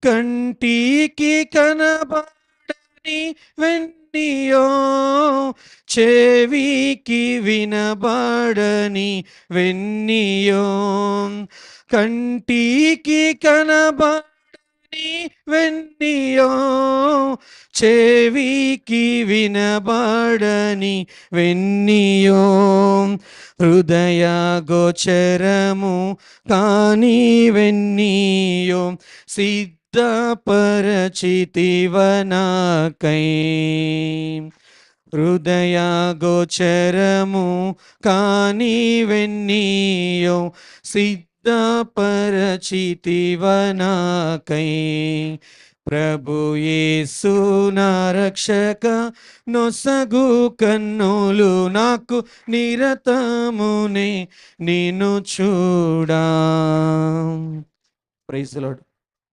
కంటికి కనబడని వెన్నియో, చెవికి వినబడని వెన్నియో, కంటికి కనబడని వెన్నియో, చెవికి వినబడని వెన్నియో, హృదయ గోచరము కాని వెన్నియో, సిద్ధపరచితివనాకై. హృదయ గోచరము కాని వెన్నియో, సిద్ధపరచితివనాకై. ప్రభు యేసు నా రక్షక, నొసగు కన్నులు నాకు నిరతమునే నిన్ను చూడా. Praise the lord.